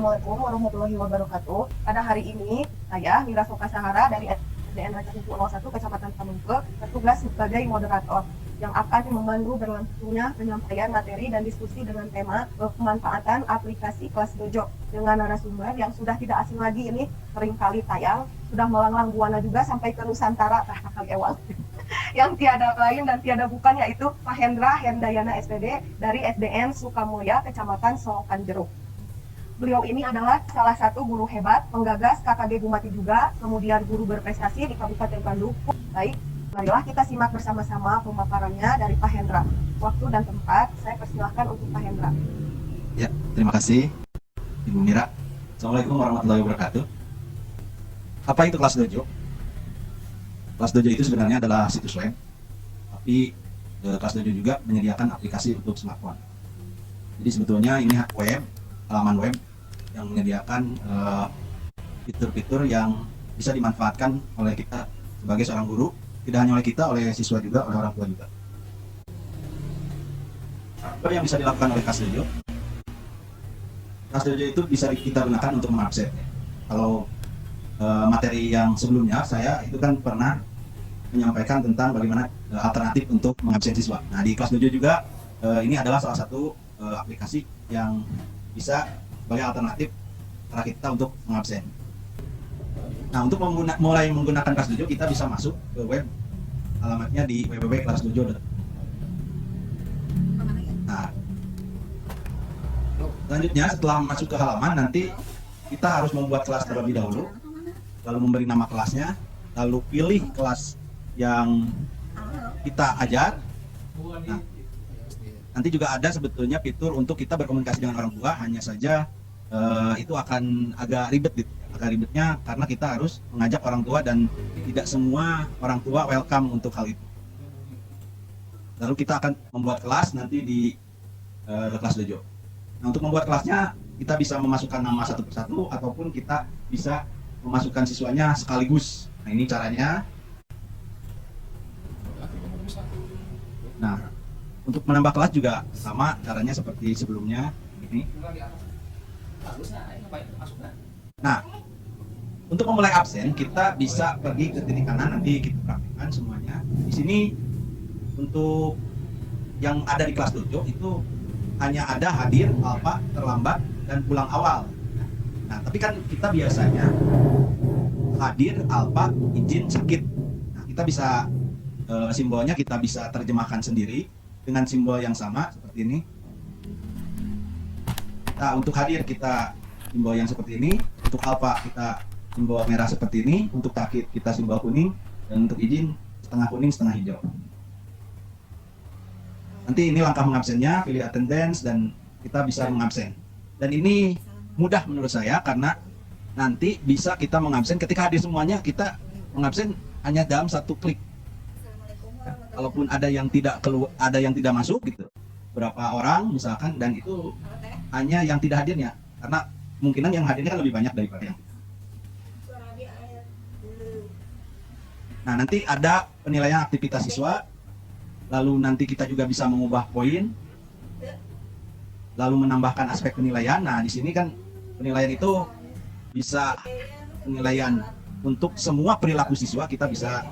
Assalamualaikum warahmatullahi wabarakatuh. Pada hari ini, saya Mira Soka Sahara dari SDN Raja Suku 01 Kecamatan Pamengpe bertugas sebagai moderator yang akan memandu berlangsungnya penyampaian materi dan diskusi dengan tema pemanfaatan aplikasi kelas dojo dengan narasumber yang sudah tidak asing lagi ini seringkali tayang, sudah melanglang buana juga sampai ke Nusantara, kali ewang. Yang tiada lain dan tiada bukan yaitu Pak Hendra Hendayana SPD dari SDN Sukamulya Kecamatan Solokan Jeruk. Beliau ini adalah salah satu guru hebat, penggagas KKG Gumati juga, kemudian guru berprestasi di Kabupaten Bandung. Baik, marilah kita simak bersama-sama pemaparannya dari Pak Hendra. Waktu dan tempat, saya persilahkan untuk Pak Hendra. Ya, terima kasih Ibu Mira. Assalamualaikum warahmatullahi wabarakatuh. Apa itu kelas dojo? Kelas dojo itu sebenarnya adalah situs web, tapi kelas dojo juga menyediakan aplikasi untuk smartphone. Jadi sebetulnya ini halaman web yang menyediakan fitur-fitur yang bisa dimanfaatkan oleh kita sebagai seorang guru, tidak hanya oleh kita, oleh siswa juga, oleh orang tua juga. Apa yang bisa dilakukan oleh kelas dojo? Kelas dojo itu bisa kita gunakan untuk mengabsen. Kalau materi yang sebelumnya saya itu kan pernah menyampaikan tentang bagaimana alternatif untuk mengabsen siswa. Nah, di kelas dojo juga ini adalah salah satu aplikasi yang bisa sebagai alternatif cara kita untuk mengabsen. Nah, untuk mulai menggunakan kelas dojo, kita bisa masuk ke web, alamatnya di www.kelasdojo.com. Nah, selanjutnya setelah masuk ke halaman, nanti kita harus membuat kelas terlebih dahulu, lalu memberi nama kelasnya, lalu pilih kelas yang kita ajar. Nah, nanti juga ada sebetulnya fitur untuk kita berkomunikasi dengan orang tua, hanya saja itu akan agak ribet gitu. Agak ribetnya karena kita harus mengajak orang tua dan tidak semua orang tua welcome untuk hal itu. Lalu kita akan membuat kelas nanti di kelas dojo. Nah, untuk membuat kelasnya kita bisa memasukkan nama satu persatu ataupun kita bisa memasukkan siswanya sekaligus. Nah, ini caranya. Nah, untuk menambah kelas juga sama caranya seperti sebelumnya. Ini. Nah, untuk memulai absen kita bisa pergi ke titik kanan, nanti kita praktekkan semuanya. Di sini untuk yang ada di kelas dojo itu hanya ada hadir, alfa, terlambat, dan pulang awal. Nah, tapi kan kita biasanya hadir, alfa, izin, sakit. Nah, kita bisa simbolnya kita bisa terjemahkan sendiri dengan simbol yang sama seperti ini. Nah, untuk hadir kita simbol yang seperti ini, untuk alfa kita simbol merah seperti ini, untuk sakit kita simbol kuning, dan untuk izin setengah kuning setengah hijau. Nanti ini langkah mengabsennya, pilih attendance dan kita bisa mengabsen. Dan ini mudah menurut saya karena nanti bisa kita mengabsen ketika hadir semuanya, kita mengabsen hanya dalam satu klik. Nah, kalaupun ada yang tidak ada yang tidak masuk gitu, berapa orang misalkan, dan itu hanya yang tidak hadirnya, karena kemungkinan yang hadirnya kan lebih banyak daripada yang. Nah, nanti ada penilaian aktivitas siswa, lalu nanti kita juga bisa mengubah poin, lalu menambahkan aspek penilaian. Nah, di sini kan penilaian itu bisa penilaian untuk semua perilaku siswa, kita bisa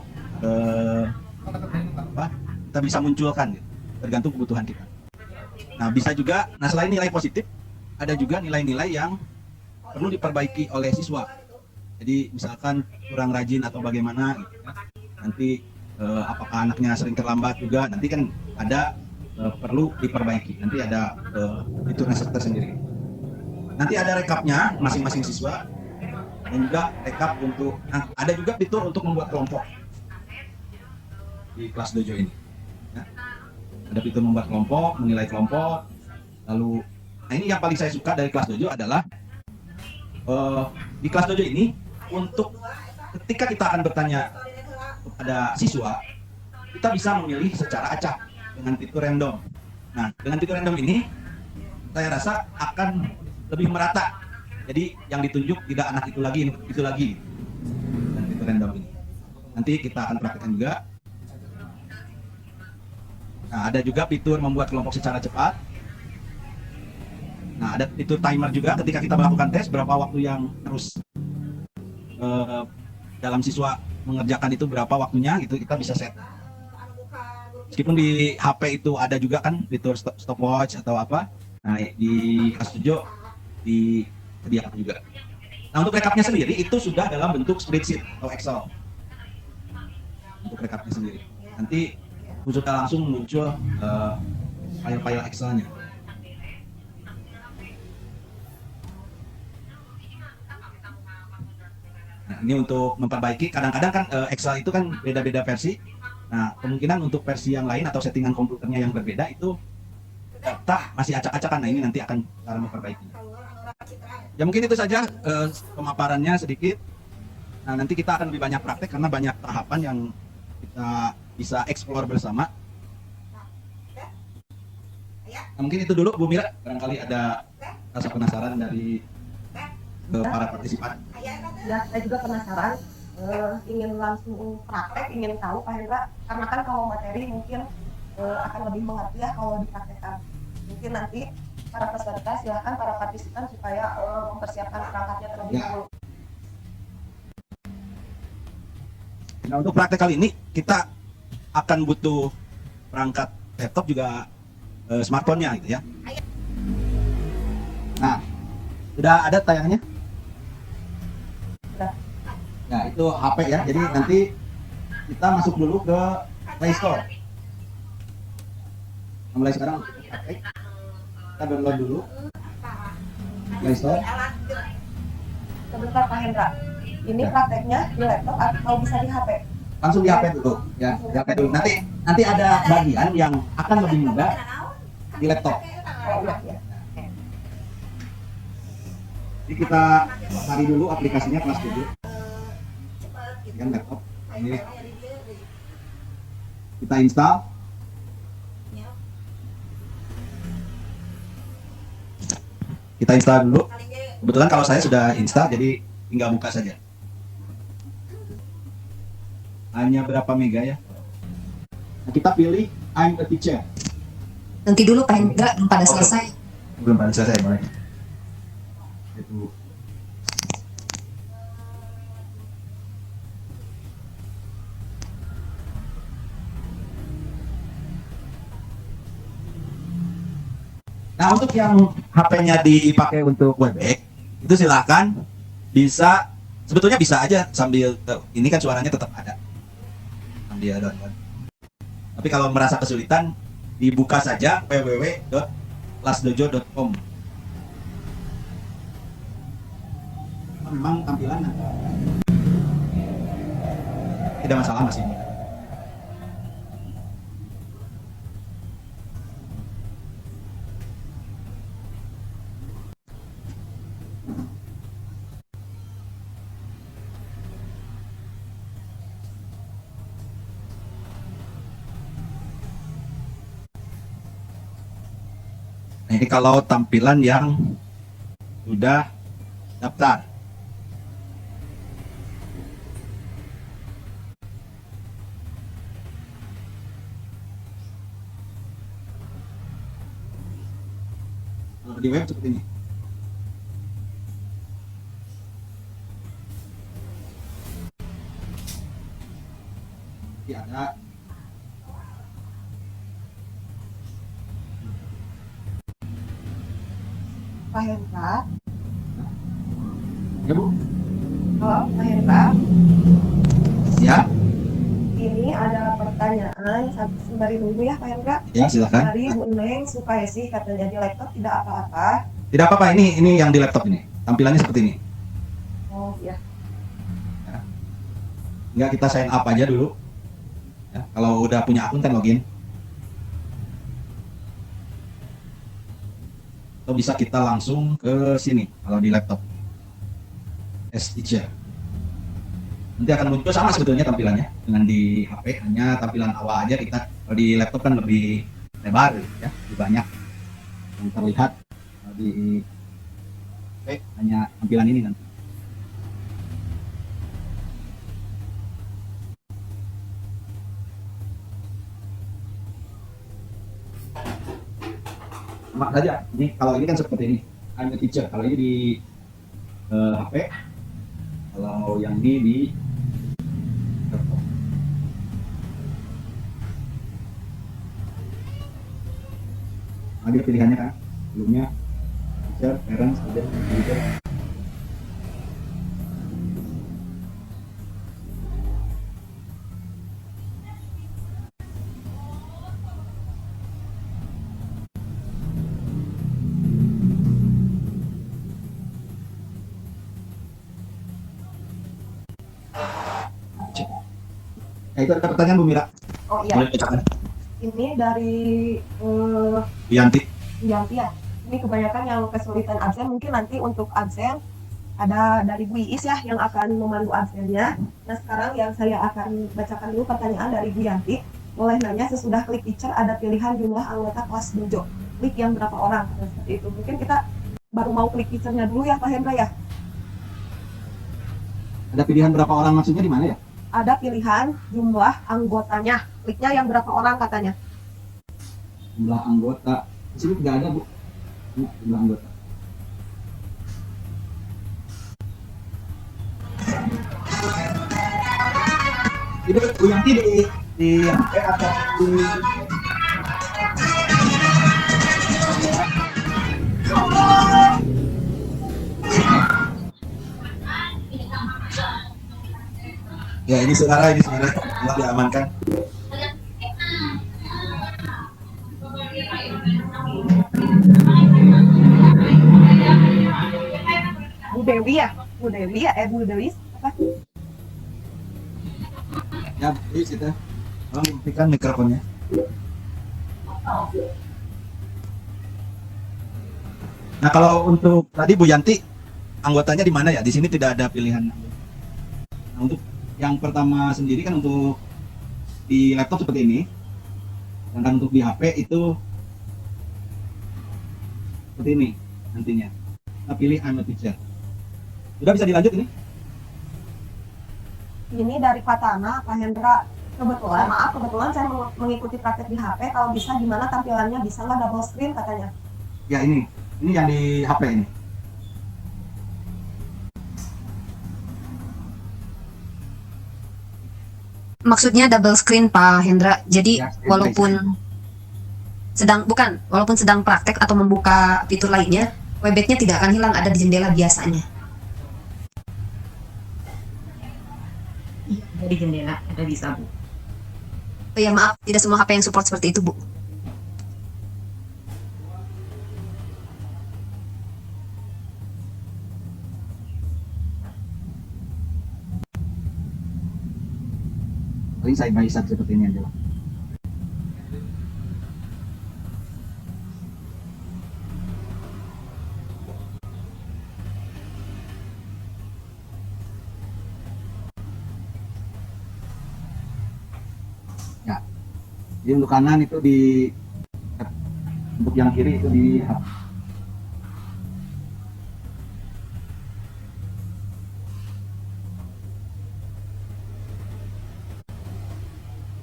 kita bisa munculkan gitu, tergantung kebutuhan kita. Nah, bisa juga, nah selain nilai positif, ada juga nilai-nilai yang perlu diperbaiki oleh siswa. Jadi misalkan kurang rajin atau bagaimana gitu. Nanti apakah anaknya sering terlambat juga, nanti kan ada perlu diperbaiki. Nanti ada fiturnya tersendiri. Nanti ada rekapnya masing-masing siswa, dan juga rekap untuk, nah, ada juga fitur untuk membuat kelompok di kelas dojo ini. Nah, ada fitur membuat kelompok, menilai kelompok, lalu, nah ini yang paling saya suka dari kelas dojo adalah di kelas dojo ini, untuk ketika kita akan bertanya kepada siswa, kita bisa memilih secara acak dengan fitur random. Nah, dengan fitur random ini, saya rasa akan lebih merata. Jadi yang ditunjuk tidak anak itu lagi, itu lagi. Dan fitur random ini. Nanti kita akan praktekkan juga. Nah, ada juga fitur membuat kelompok secara cepat. Nah, ada itu timer juga ketika kita melakukan tes berapa waktu yang harus dalam siswa mengerjakan itu berapa waktunya gitu kita bisa set. Meskipun di HP itu ada juga kan fitur stopwatch atau apa. Nah, di Astudio disediakan juga. Nah, untuk rekapnya sendiri itu sudah dalam bentuk spreadsheet atau Excel. Untuk rekapnya sendiri. Nanti sudah langsung muncul file-file Excelnya. Nah, ini untuk memperbaiki. Kadang-kadang kan Excel itu kan beda-beda versi. Nah, kemungkinan untuk versi yang lain atau settingan komputernya yang berbeda itu data masih acak-acakan. Nah, ini nanti akan cara memperbaiki. Ya mungkin itu saja pemaparannya sedikit. Nah, nanti kita akan lebih banyak praktek karena banyak tahapan yang kita bisa explore bersama. Nah, mungkin itu dulu Bu Mira, barangkali ada rasa penasaran dari para partisipan. Ya, saya juga penasaran, ingin langsung praktek, ingin tahu Pak Hendra, karena kan kalau materi mungkin akan lebih mengerti ya kalau dipraktekkan. Mungkin nanti para peserta silakan para partisipan supaya mempersiapkan perangkatnya terlebih dahulu. Nah, untuk praktek kali ini kita akan butuh perangkat laptop juga smartphone-nya gitu ya. Nah, sudah ada tayangannya? Sudah. Nah, itu HP ya. Jadi nanti kita masuk dulu ke Play Store. Nah, mulai sekarang praktek. Kita download dulu Play Store. Sebentar Pak Hendra, ini prakteknya di laptop atau bisa di HP? Langsung di HP dulu ya, di HP dulu. Nanti ada bagian yang akan lebih mudah di laptop. Oh iya, iya. Jadi kita cari dulu aplikasinya kelas dulu. Ini kan laptop. Ini kita install. Kita install dulu. Kebetulan kalau saya sudah install, jadi tinggal buka saja. Hanya berapa mega ya? Nah, kita pilih I'm a teacher. Nanti dulu Pak Hendra belum pada selesai. Belum pada selesai, boleh. Itu. Nah, untuk yang HP-nya dipakai untuk Webex, itu silakan bisa, sebetulnya bisa aja sambil ini kan suaranya tetap ada sambil download. Tapi kalau merasa kesulitan, dibuka saja www.kelasdojo.com. Memang tampilan tidak masalah masih. Nah, ini kalau tampilan yang sudah daftar. Kalau di web seperti ini. Jadi ada Pak Hendra, ya Bu? halo Pak Hendra, Ya, ini ada pertanyaan sembari nunggu ya Pak Hendra. ya silakan. Dari Bu Neng Sukaisi katanya di laptop tidak apa-apa. Tidak apa-apa, ini yang di laptop ini. Tampilannya seperti ini. Oh iya. Enggak, kita sign up aja dulu. Ya, kalau udah punya akun kan login. Atau bisa kita langsung ke sini kalau di laptop. S-Teacher. Nanti akan muncul sama sebetulnya tampilannya dengan di HP, hanya tampilan awal aja. Kita kalau di laptop kan lebih lebar ya, lebih banyak yang terlihat. Kalau di HP hanya tampilan ini nanti. Sama saja. Ini kalau ini kan seperti ini. I'm a teacher. Kalau ini di HP, kalau yang ini di laptop. Ada pilihannya kan? Sebelumnya teacher, parents, student, teacher. Nah, itu ada pertanyaan Bu Mira. Oh iya, Boleh bacakan. ini dari Yanti. Yanti ya. Ini kebanyakan yang kesulitan absen, mungkin nanti untuk absen ada dari Bu Iis ya yang akan memandu absennya. Nah sekarang yang saya akan bacakan dulu pertanyaan dari Bu Yanti. Boleh nanya, sesudah klik teacher ada pilihan jumlah anggota kelas dojo. Klik yang berapa orang? Nah, seperti itu. Mungkin kita baru mau klik teachernya dulu ya Pak Hendra ya. Ada pilihan berapa orang maksudnya di mana ya? Ada pilihan jumlah anggotanya. Kliknya yang berapa orang katanya. Jumlah anggota. Di sini tidak ada, Bu. Ini jumlah anggota. Itu Bu Yanti di HP atau di ya, ini saudara telah diamankan. Bu Dewi ya? Bu Dewi ya? Bu Dewi apa? Ya, di situ. Tolong buktikan mikrofonnya. Nah, kalau untuk tadi Bu Yanti, anggotanya di mana ya? Di sini tidak ada pilihan. Nah, untuk yang pertama sendiri kan untuk di laptop seperti ini. Sedangkan untuk di HP itu seperti ini nantinya. Kita pilih I'm a teacher. Sudah bisa dilanjut ini? Ini dari Patana, Pak Hendra. Kebetulan saya mengikuti praktek di HP. Kalau bisa gimana tampilannya, bisa nggak double screen katanya? Ya, ini yang di HP ini. Maksudnya double screen Pak Hendra. Jadi Ya, walaupun sedang praktek atau membuka fitur lainnya, webback-nya tidak akan hilang, ada di jendela biasanya. Iya, ada di jendela, ada bisa Bu. Oh ya maaf, tidak semua HP yang support seperti itu Bu. Paling side by side seperti ini aja lah. Ya, jadi untuk kanan itu di, untuk yang kiri itu di HP.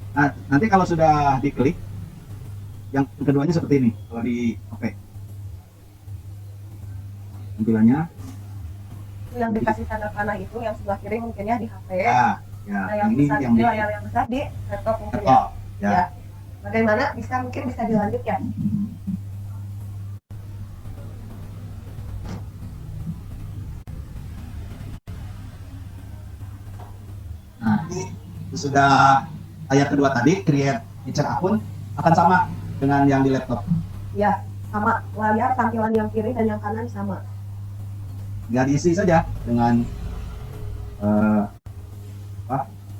Nah, nanti kalau sudah diklik, yang keduanya seperti ini. Kalau di HP, tampilannya. Yang dikasih tanda panah itu yang sebelah kiri mungkin ya di HP. Ya, Nah, yang ini besar yang di di layar yang besar di laptop mungkin ya. laptop. Ya. Ya. Bagaimana? Mungkin bisa dilanjut ya? Nah, ini sudah layar kedua tadi, create teacher akun akan sama dengan yang di laptop. Ya, sama layar tampilan yang kiri dan yang kanan sama. Tinggal diisi saja dengan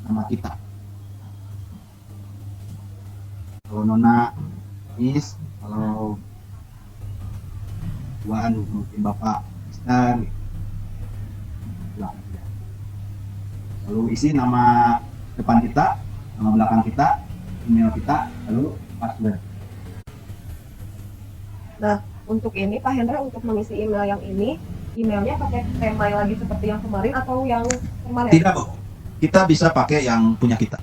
nama kita. Kalau Nona Is, kalau Tuan mungkin Bapak Mister. Lalu isi nama depan kita, nama belakang kita, email kita, lalu password. Nah, untuk ini Pak Hendra, untuk mengisi email yang ini, emailnya pakai email lagi seperti yang kemarin atau yang kemarin? Tidak, Bu. Kita bisa pakai yang punya kita.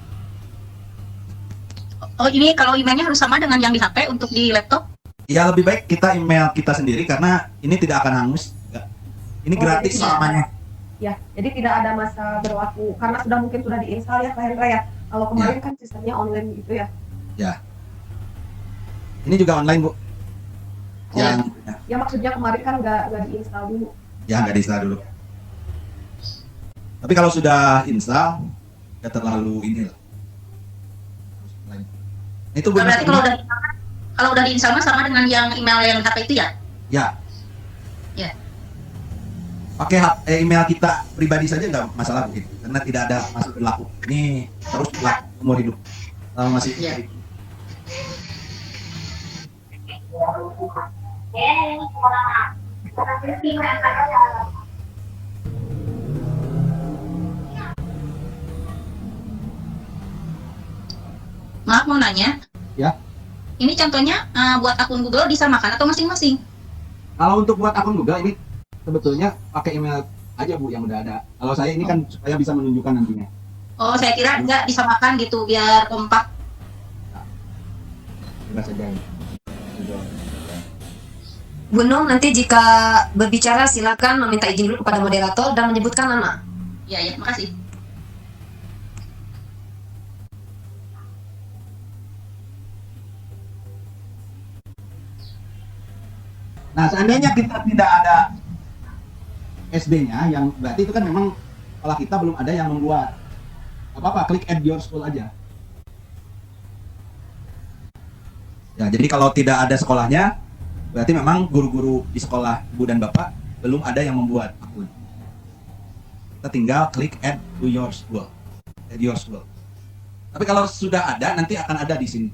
Oh, ini kalau emailnya harus sama dengan yang di HP untuk di laptop? Ya lebih baik kita email kita sendiri karena ini tidak akan hangus. Ini Oh, gratis jadi- selamanya. Ya, jadi tidak ada masa berlaku karena sudah diinstal ya Pak Hendra ya. Kalau kemarin kan sistemnya online gitu ya. Ya. Ini juga online, Bu. Yang Ya maksudnya kemarin kan nggak diinstal dulu. ya nggak di-install dulu. Tapi kalau sudah install, ya terlalu inilah. Nah, itu Bu. Nah, berarti kalau udah diinstal mah sama dengan yang email yang HP itu ya? Ya. Ya. Pakai email kita pribadi saja nggak masalah begitu, karena tidak ada masuk berlaku. Ini terus berlaku umur hidup. Kalau masih Iya. Maaf mau nanya. Ya. Ini contohnya buat akun Google disamakan atau masing-masing? Kalau untuk buat akun Google ini sebetulnya pakai email aja Bu yang udah ada. Kalau saya ini kan supaya bisa menunjukkan nantinya. Oh, saya kira enggak disamakan gitu biar kompak. Bebas saja. Bu Nung, nanti jika berbicara silakan meminta izin dulu kepada moderator dan menyebutkan nama. Ya, ya, makasih. Nah, seandainya kita tidak ada SD-nya, yang berarti itu kan memang sekolah kita belum ada yang membuat apa-apa, klik add your school aja. Ya, jadi kalau tidak ada sekolahnya, berarti memang guru-guru di sekolah Ibu dan Bapak belum ada yang membuat akun. Kita tinggal klik add to your school. Add your school. Tapi kalau sudah ada, nanti akan ada di sini.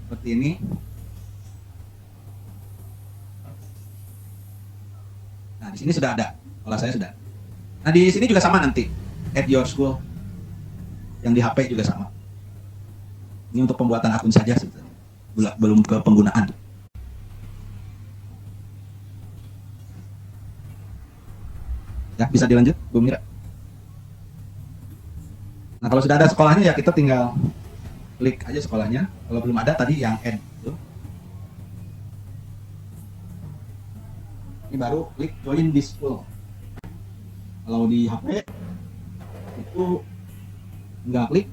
Seperti ini. Nah, di sini sudah ada. Kalau saya sudah. Nah, di sini juga sama nanti. Add your school. Yang di HP juga sama. Ini untuk pembuatan akun saja sebetulnya. Belum ke penggunaan. Ya, bisa dilanjut, Bu Mira. Nah, kalau sudah ada sekolahnya ya kita tinggal klik aja sekolahnya. Kalau belum ada tadi yang add itu. Ini baru klik join this school. Kalau di HP itu nggak klik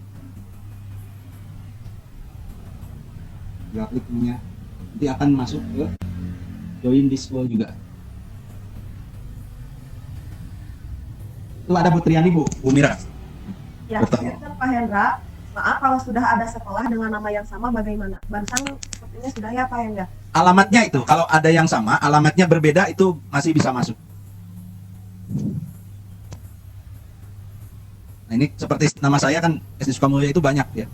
ininya, nanti akan masuk ke join this school juga. Itu ada Bu Triani, Bu Mira. Ya, Betul. Pak Hendra, maaf kalau sudah ada sekolah dengan nama yang sama bagaimana? Barusan sepertinya sudah ya Pak Hendra. Alamatnya itu, kalau ada yang sama, alamatnya berbeda itu masih bisa masuk. Nah, ini seperti nama saya kan SD Sukamulya itu banyak ya.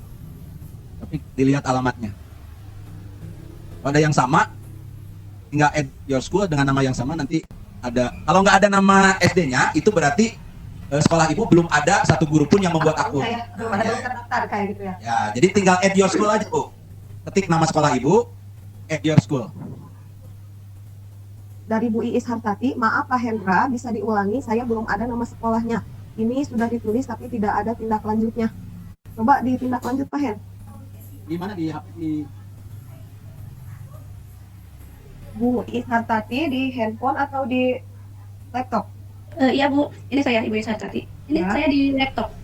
Tapi dilihat alamatnya. Kalau ada yang sama, tinggal add your school dengan nama yang sama nanti ada. Kalau nggak ada nama SD-nya, itu berarti sekolah ibu belum ada satu guru pun yang membuat akun. Ya, belum ada yang terdaftar kayak gitu ya. Ya, jadi tinggal add your school aja, Bu. Ketik nama sekolah ibu, add your school. Dari Bu Iis Hartati, maaf Pak Hendra, bisa diulangi, saya belum ada nama sekolahnya. Ini sudah ditulis tapi tidak ada tindak lanjutnya. Coba ditindak lanjut Pak Hen. Di mana di HP di Bu Iis Hartati di handphone atau di laptop? Iya Bu, ini saya Ibu Isatati. Ini Ya. saya di laptop.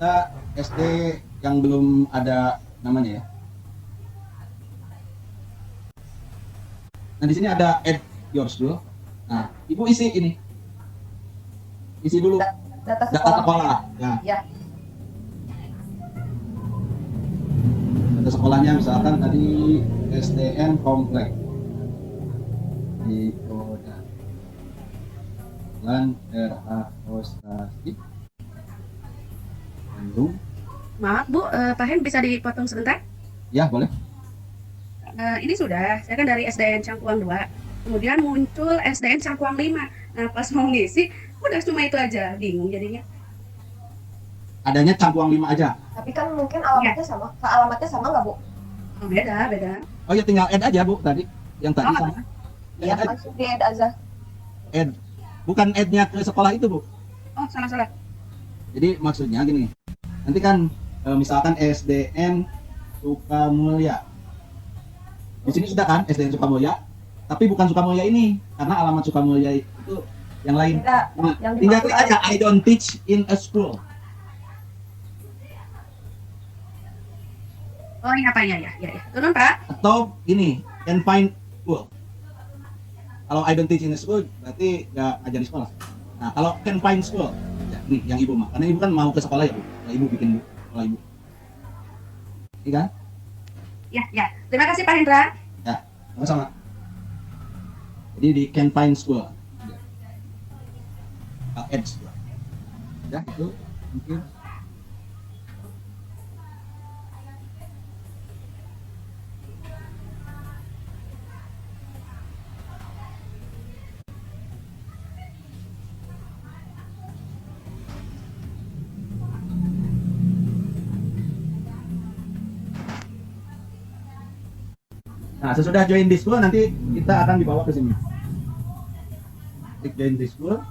kita SD yang belum ada namanya ya. Nah, di sini ada add your school. Nah, ibu isi ini. Isi dulu Data data sekolah. Ya. Ya. Data sekolahnya misalkan tadi SDN Komplek di Koda Lan RH Ostasi Bandung. Maaf Bu, Pak Hen bisa dipotong sebentar? Ya, boleh. Ini sudah, saya kan dari SDN Cangkuang 2. Kemudian muncul SDN Cangkuang 5. Nah pas mau ngisi, udah cuma itu aja, bingung jadinya. adanya Cangkuang 5 aja. Tapi kan mungkin alamatnya sama. Alamatnya sama nggak, Bu? Oh, beda, beda. Oh ya tinggal add aja Bu tadi. Yang tadi Oh, sama. Iya, Add, langsung di add aja. add. Bukan add-nya ke sekolah itu Bu. Oh, salah. Jadi maksudnya gini. Nanti kan misalkan SDN Sukamulya. Di sini sudah kan SDN Sukamulya, tapi bukan Sukamulya ini karena alamat Sukamulya itu yang lain. Beda. Nah, Yang tinggal dimaksud klik aja I don't teach in a school. Oh, ini apa ya? Turun, Pak. Atau ini can find school. Kalau I don't teach in a school berarti nggak ngajar di sekolah. Nah kalau can find school, ya, ini yang ibu mah, karena ibu kan mau ke sekolah ya Bu. Nah, ibu bikin sekolah ibu. Ini kan? Ya. Terima kasih Pak Hendra. Ya, sama-sama. Jadi di can find school. Add school. Ya itu mungkin. Nah, sesudah join di school nanti kita akan dibawa ke sini. Klik join di school,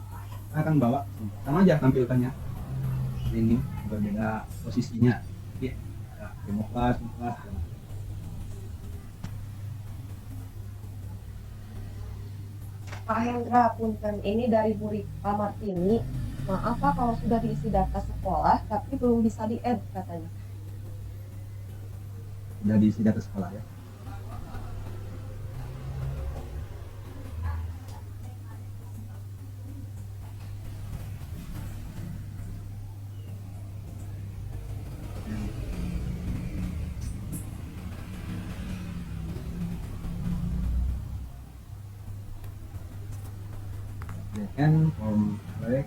akan bawa sama aja tampilkannya. Ini berbeda posisinya. Ya, demo kelas. Pak Hendra, punten ini dari Bu Rika Martini. Maaf Pak kalau sudah diisi data sekolah, tapi belum bisa di-add katanya. Udah diisi data sekolah ya. DN komplek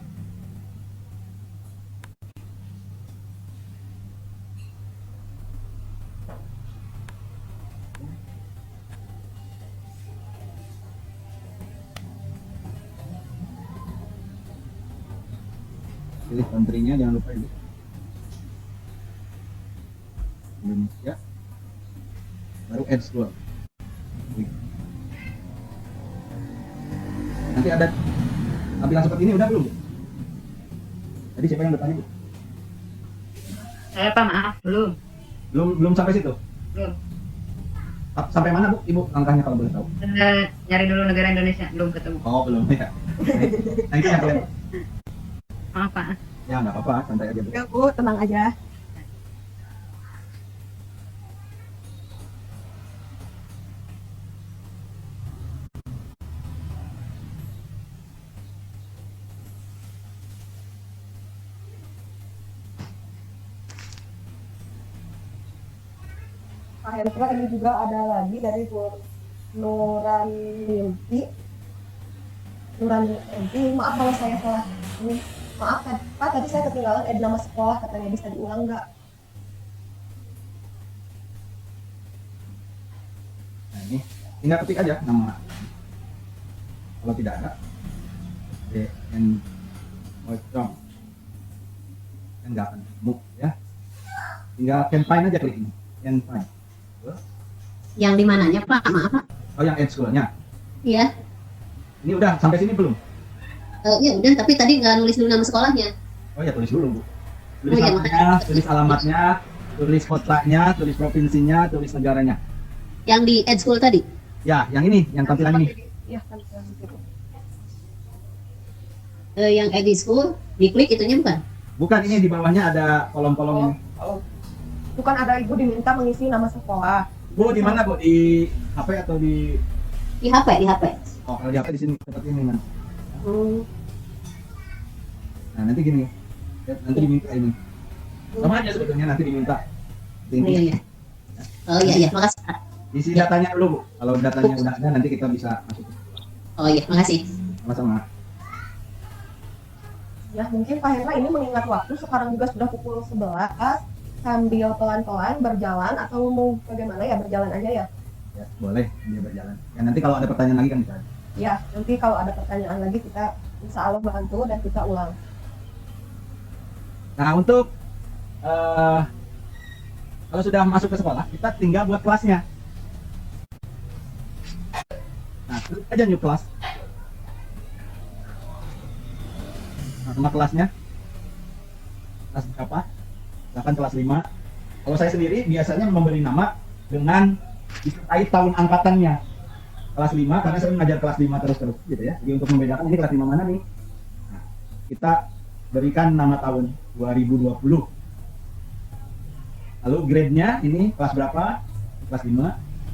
pilih country-nya, jangan lupa ini Indonesia, baru add school. Nanti ada tampilan seperti ini udah belum? Tadi siapa yang bertanya Bu? Saya Pak, maaf, belum. Belum sampai situ? Belum. Sampai mana Bu? Ibu langkahnya kalau boleh tahu? Nyari dulu negara Indonesia, belum ketemu. Oh belum ya. Nah itu yang kalian. Maaf Pak. Ya nggak apa-apa, santai aja Bu. Ya Bu, tenang aja. Pak Hendra, ini juga ada lagi dari Bu Nuran Mimpi. Maaf kalau saya salah. Ini, maaf Pak, tadi saya ketinggalan nama sekolah, katanya bisa diulang nggak? Nah ini tinggal ketik aja nama. Kalau tidak ada, DN Pocong kan nggak akan nemu ya. Tinggal can find aja klik ini, can find. Yang di mananya Pak? Maaf Pak. Oh yang add school-nya. Iya. Ini udah sampai sini belum? Ya udah, tapi tadi nggak nulis dulu nama sekolahnya. Oh ya tulis dulu Bu. Tulis Oh, iya, namanya, tulis alamatnya, tulis kotanya, tulis provinsinya, tulis negaranya. Yang di Ed School tadi. Ya, yang ini, yang tampilan ini. Iya, tampilan gitu. Yang Ed School, diklik itunya bukan? Bukan, ini di bawahnya ada kolom-kolom ini. Bukan ada ibu diminta mengisi nama sekolah. Bu, di mana Bu? Di HP atau di? Di HP, di HP. Oh, kalau di HP di sini seperti ini kan. Hmm. Nah, nanti gini. Ya, nanti diminta ini. Sama aja sebetulnya nanti diminta. Oh iya, iya. Oh iya, iya, makasih Pak. Isi datanya dulu Bu. Kalau datanya udah ada nanti kita bisa masuk. Oh iya, makasih. Sama-sama. Ya, mungkin Pak Hendra ini mengingat waktu, sekarang juga sudah pukul 11, sambil pelan-pelan berjalan atau mau bagaimana ya, berjalan aja ya? Ya, boleh dia berjalan. Ya, nanti kalau ada pertanyaan lagi kan bisa. Ya, nanti kalau ada pertanyaan lagi kita insya Allah bantu dan kita ulang. Nah, untuk eh, kalau sudah masuk ke sekolah, kita tinggal buat kelasnya. Nah, klik aja new class. Nah, nama kelasnya kelas berapa? Misalkan kelas 5. Kalau saya sendiri biasanya memberi nama dengan disertai tahun angkatannya. Kelas 5 karena saya mengajar kelas 5 terus gitu ya. Jadi untuk membedakan ini kelas 5 mana nih? Nah, kita berikan nama tahun 2020. Lalu grade-nya ini kelas berapa? Kelas 5.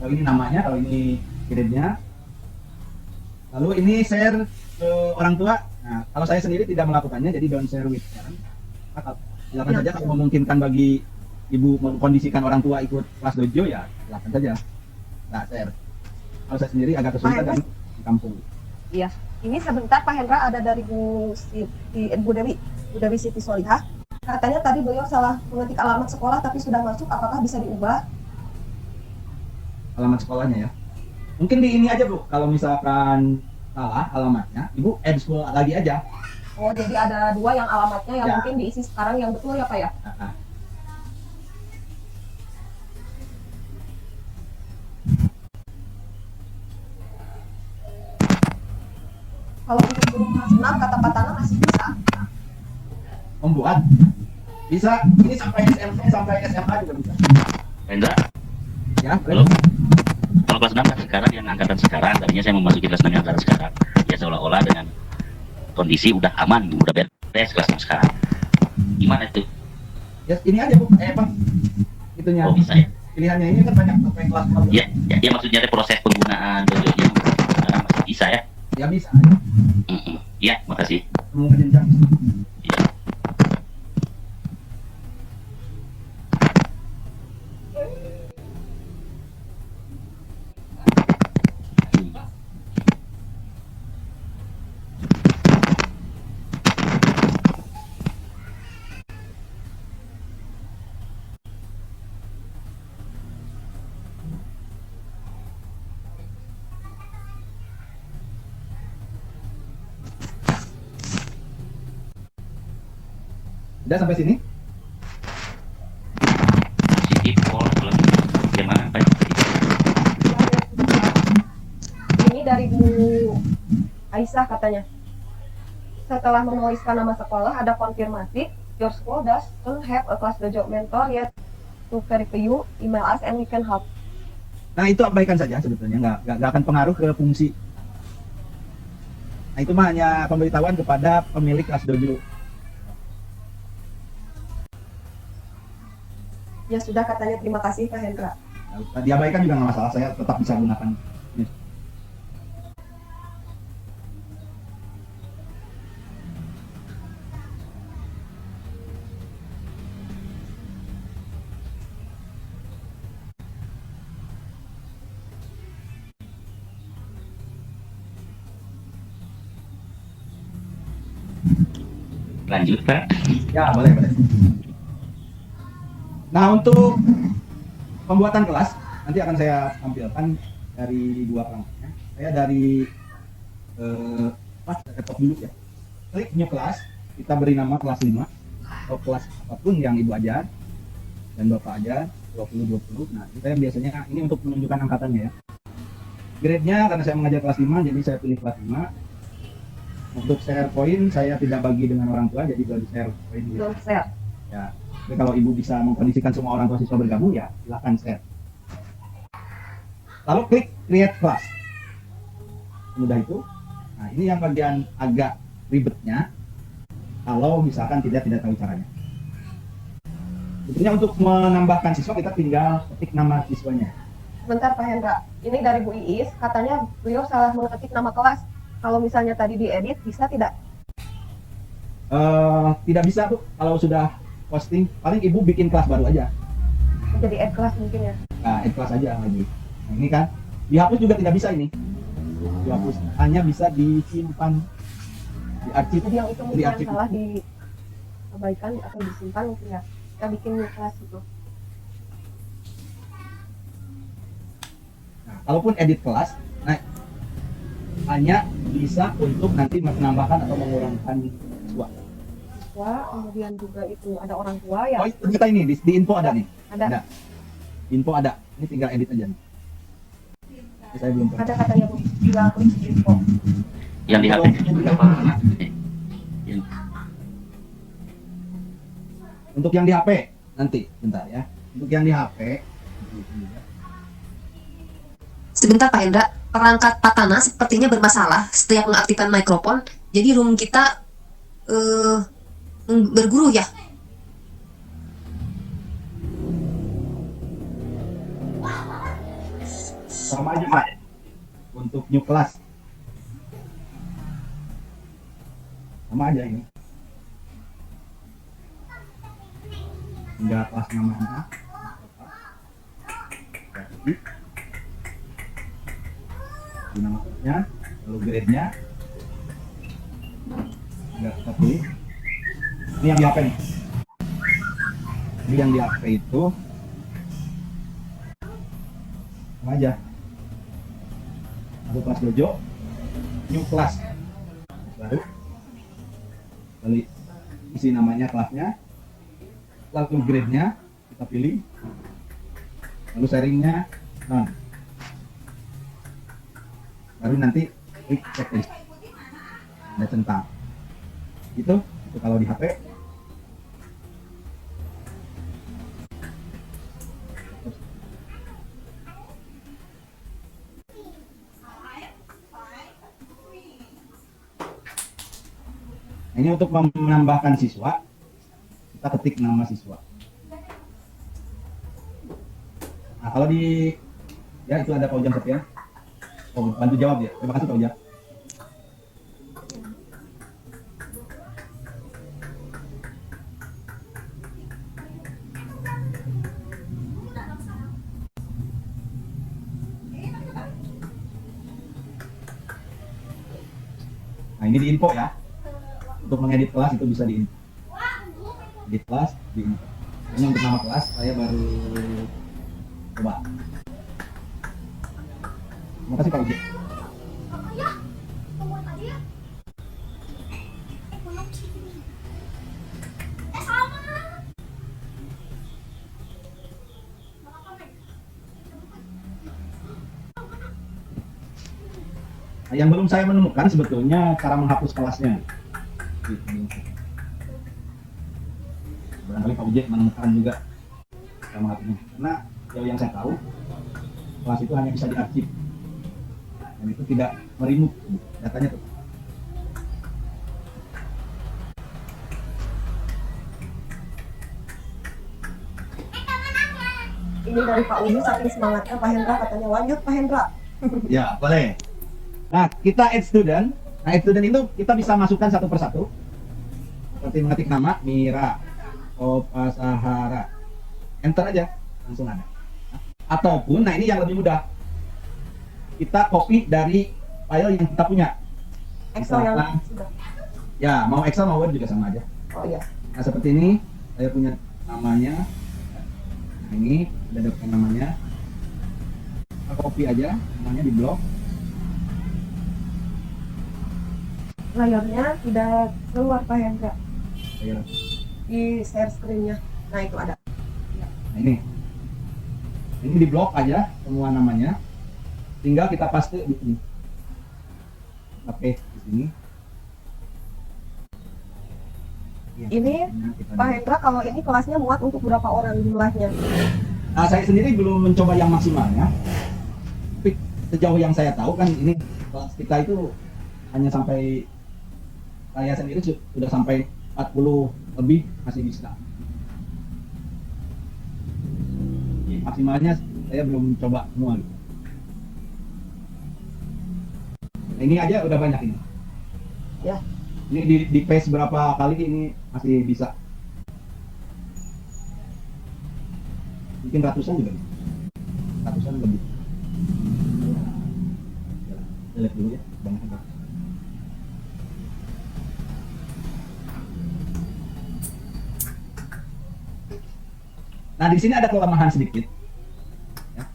Kalau ini namanya, kalau ini grade-nya. Lalu ini share ke orang tua. Nah, kalau saya sendiri tidak melakukannya, jadi don't share with parent. Silakan saja kalau memungkinkan bagi ibu mengkondisikan orang tua ikut kelas dojo ya silakan saja. Nah, share. Kalau saya sendiri agak kesulitan kan di kampung. Iya. Ini sebentar Pak Hendra ada dari Bu Dewi Siti Solihah. Katanya tadi beliau salah mengetik alamat sekolah tapi sudah masuk. Apakah bisa diubah? Alamat sekolahnya ya. Mungkin di ini aja Bu. Kalau misalkan salah alamatnya, Ibu add sekolah lagi aja. Oh, jadi ada 2 yang alamatnya yang Ya. mungkin diisi sekarang yang betul ya Pak ya? Nah. Kalau untuk guru kelas 6 kata Pak Tana masih bisa. Membuat bisa ini sampai SMP sampai SMA juga bisa. Rendra, Ya, halo. Kalau kelas 6 kan sekarang yang angkatan sekarang, tadinya saya memasuki kelas 6 yang angkatan sekarang. Ya seolah-olah dengan kondisi udah aman, udah beres kelas 6 sekarang. Gimana itu? Ya, ini aja Bu. Bang. Itunya. Oh bisa ya? Pilihannya ini kan banyak sampai kelas 12. Ya maksudnya ada proses penggunaan dojonya sekarang masih bisa ya? Ya bisa. Iya, makasih. Mau jenjang. Ya. Udah sampai sini? Positif, kalau gimana Pak? Ini dari Bu Aisyah katanya. Setelah menuliskan nama sekolah ada konfirmasi. Your school doesn't have a class dojo mentor yet. To verify you, email us and we can help. Nah, itu abaikan saja sebetulnya, nggak akan pengaruh ke fungsi. Nah, itu mah hanya pemberitahuan kepada pemilik kelas dojo. Ya sudah katanya, terima kasih Pak Hendra. Nah, diabaikan juga nggak masalah, saya tetap bisa gunakan. Lanjut Pak. Ya, boleh. Nah, untuk pembuatan kelas nanti akan saya tampilkan dari 2 perangkatnya. Saya dari laptop dulu ya. Klik new class, kita beri nama kelas 5 atau kelas apapun yang Ibu ajar dan Bapak ajar 2020. Nah, kita biasanya ini untuk menunjukkan angkatannya ya. Grade-nya karena saya mengajar kelas 5 jadi saya pilih kelas 5. Untuk share point saya tidak bagi dengan orang tua, jadi baru share point ya. Belum share. Ya, tapi kalau Ibu bisa mengkondisikan semua orang tua siswa bergabung ya silakan share. Lalu klik create class. Mudah itu. Nah, ini yang bagian agak ribetnya kalau misalkan tidak tahu caranya. Sebetulnya untuk menambahkan siswa kita tinggal ketik nama siswanya. Sebentar Pak Hendra, ini dari Bu Iis, katanya beliau salah mengetik nama kelas. Kalau misalnya tadi diedit, bisa tidak? Tidak bisa Bu, kalau sudah posting, paling Ibu bikin kelas baru aja. Jadi add kelas mungkin ya? Nah, add kelas aja lagi. Nah, ini kan, dihapus juga tidak bisa ini. Dihapus, hanya bisa disimpan di arsip. Jadi yang itu mungkin yang arsip. salah diabaikan atau disimpan mungkin ya? Kita bikin new kelas gitu. Nah, kalaupun edit kelas, nah, hanya bisa untuk nanti menambahkan atau mengurangkan siswa. siswa, kemudian juga itu ada orang tua ya. Oh, ternyata ini di info ada nih. Ada. Info ada. Ini tinggal edit aja nih. Ini saya belum pernah. Ada katanya Bu, tinggal klik info. Yang di HP apa? Untuk yang di HP nanti, bentar ya. Untuk yang di HP. Sebentar Pak Hendra, perangkat Patana sepertinya bermasalah setiap mengaktifkan mikrofon. Jadi room kita berguru ya. Sama aja Pak. Untuk new class. Sama aja ini. Tinggal kelas namanya. Di namanya, lalu grade-nya. Enggak kita pilih. Ini yang di HP nih. Ini yang di HP itu sama aja. Satu kelas dojo, new class. Baru lalu isi namanya kelasnya, lalu grade-nya kita pilih, lalu sharingnya non. Baru nanti klik checklist, ada centang. Itu kalau di HP. Ini untuk menambahkan siswa, kita ketik nama siswa. Nah, kalau di ya itu ada Pak Ujang Setia. Oh, bantu jawab ya. Terima kasih Pak Ujang. Nah, ini di info ya. Untuk mengedit kelas itu bisa di edit kelas di info. Ini untuk nama kelas saya baru coba. Terima kasih Pak Uji. Nah, yang belum saya menemukan sebetulnya cara menghapus kelasnya. Barangkali Pak Uji menemukan juga cara menghapusnya. Karena yang saya tahu kelas itu hanya bisa diarsip dan itu tidak merimut datanya tuh. Ini dari Pak Udi saking semangatnya Pak Hendra katanya lanjut Pak Hendra. Ya, boleh. Nah, kita add student. Nah, add student itu kita bisa masukkan satu persatu. Seperti mengetik nama Mira Opasahara. Enter aja, langsung ada. Ataupun, nah ini yang lebih mudah. Kita copy dari file yang kita punya. Excel yang Misalkan, sudah. ya, mau Excel mau Word juga sama aja. Oh iya. Nah, seperti ini, saya punya namanya. Nah, ini ada dokumen namanya. Kita copy aja, namanya di blok. Layarnya tidak keluar Pak Hendra Saya di share screen-nya. Nah itu ada. Nah, ini di blok aja semua namanya, tinggal kita paste di sini, kita paste di sini. Ya, Ini kita Pak Hendra kalau ini kelasnya muat untuk berapa orang jumlahnya? Nah, saya sendiri belum mencoba yang maksimalnya, tapi sejauh yang saya tahu kan ini kelas kita itu hanya sampai, saya sendiri sudah sampai 40 lebih masih bisa. Maksimalnya saya belum coba semua. Nah, ini aja udah banyak ini. Ya. Ini di paste berapa kali ini masih bisa. Mungkin ratusan juga. Ratusan lebih. Ya, lihat dulu ya, banyak banget. Nah, di sini ada kelemahan sedikit. Ya.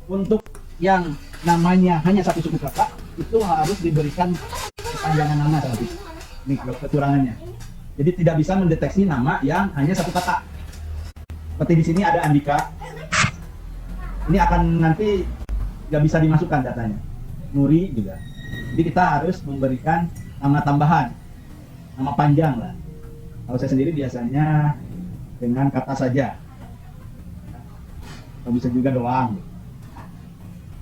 Untuk yang namanya hanya satu suku kata, itu harus diberikan kepanjangan nama tadi. Ini kekurangannya. Jadi tidak bisa mendeteksi nama yang hanya satu kata. Seperti di sini ada Andika. Ini akan nanti nggak bisa dimasukkan datanya. Nuri juga. Jadi kita harus memberikan nama tambahan, nama panjang lah. Kalau saya sendiri biasanya dengan kata saja. Atau bisa juga doang.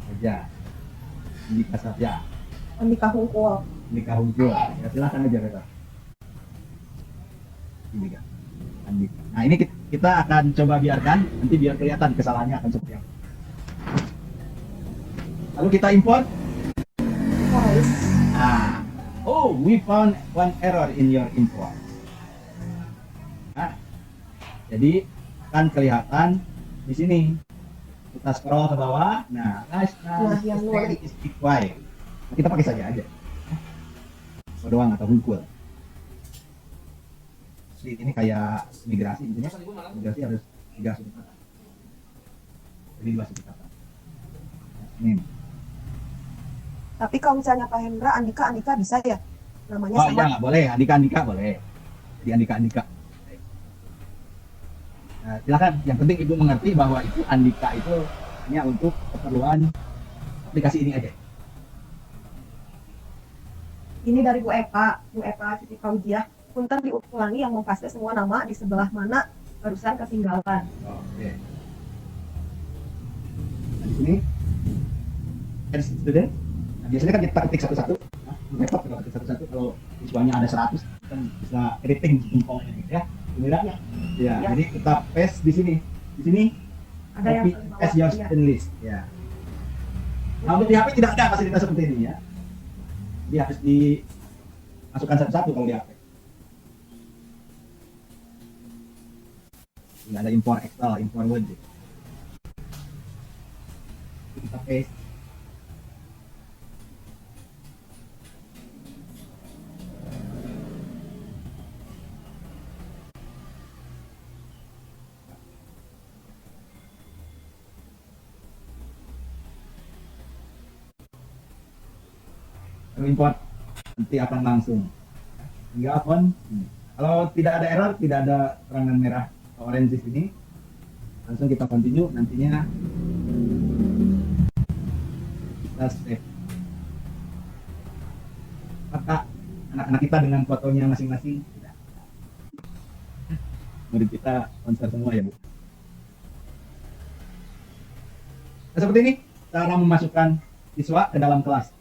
Saja. Andika saja. Andika Hungkul. Andika Hungkul. Ya silakan aja Kak. Andika. Andika. Nah ini kita akan coba biarkan, nanti biar kelihatan kesalahannya akan seperti apa. Lalu kita import. Voice. Ah, oh, we found one error in your import. Nah, jadi kan kelihatan di sini. Kita scroll ke bawah. Nah, yang Nuri. is required. Nah, kita pakai saja aja. Doang atau Hungkul. Ini kayak migrasi, intinya migrasi harus 3 sudut kata. Jadi 2 sudut kata. Ini. Tapi kalau misalnya Pak Hendra, Andika bisa ya? Namanya Oh sama. iya nggak boleh, Andika boleh. Jadi Andika. Nah, silakan. Yang penting ibu mengerti bahwa itu Andika itu hanya untuk keperluan aplikasi ini aja. Ini dari Bu Eva Siti Fauziah. Punten diulangi yang memfaste semua nama di sebelah mana barusan ketinggalan. Oke. Nah, di sini add student. Nah, biasanya kan kita ketik satu-satu. Nah, laptop kalau ketik satu-satu, kalau siswanya ada 100 kan bisa editing jempolnya gitu ya. Beneran ya? Ya, Ya. jadi kita paste di sini. Di sini Ada yang copy as your iya. student list. Ya. Nah, untuk di HP tidak ada fasilitas seperti ini ya. Jadi harus dimasukkan satu-satu kalau di HP. Tidak ada import Excel, import Word. Kita paste. Lalu import nanti akan langsung hingga on. Kalau tidak ada error, tidak ada terangan merah orange di sini, langsung kita continue. Nantinya kita save. Maka anak-anak kita dengan fotonya masing-masing tidak. Murid kita konser semua ya Bu. Nah, seperti ini cara memasukkan siswa ke dalam kelas.